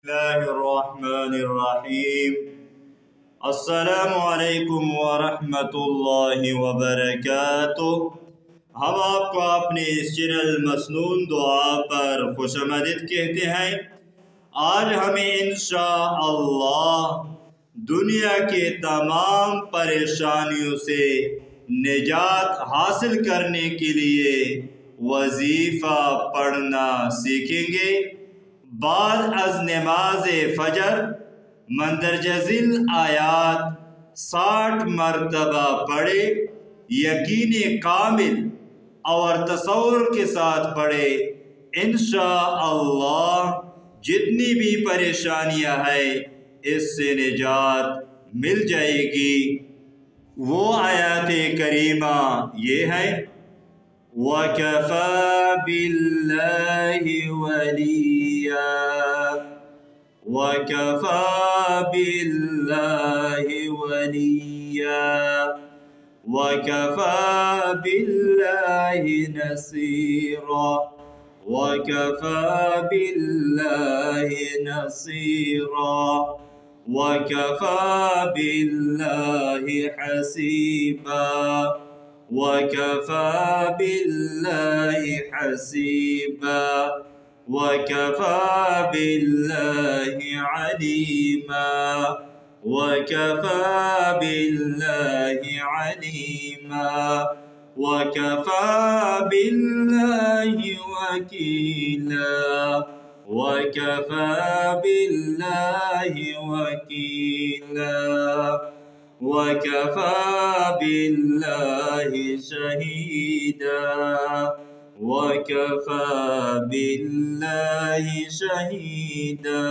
الله الرحمن الرحیم۔ السلام علیکم ورحمۃ اللہ وبرکاتہ۔ ہم آپ کو اپنے اس چینل مسنون دعا پر خوش آمدید کہتے ہیں۔ آج ہمیں انشاءاللہ دنیا کے تمام پریشانیوں سے نجات حاصل کرنے کے لیے وظیفہ پڑھنا سیکھیں گے۔ بعد از نماز فجر مندرجہ ذیل آیات 60 مرتبہ پڑھے، یقین کامل اور تصور کے ساتھ پڑھے۔ انشاءاللہ جتنی بھی پریشانیاں ہیں اس سے نجات مل جائے گی۔ وہ آیات کریمہ یہ ہے: وَكَفَى بِاللَّهِ وَلِيًّا وَكَفَى بِاللَّهِ وَلِيًّا وَكَفَى بِاللَّهِ نَصِيرًا وَكَفَى بِاللَّهِ نَصِيرًا وَكَفَى بِاللَّهِ حَسِيبًا وَكَفَى بِاللَّهِ حَسِيبًا وَكَفَى بِاللَّهِ عَلِيمًا وَكَفَى بِاللَّهِ عَلِيمًا وَكَفَى بِاللَّهِ وَكِيلًا وَكَفَى بِاللَّهِ وَكِيلًا وَكَفَى بِاللَّهِ شَهِيدًا وَكَفَى بِاللَّهِ شَهِيدًا۔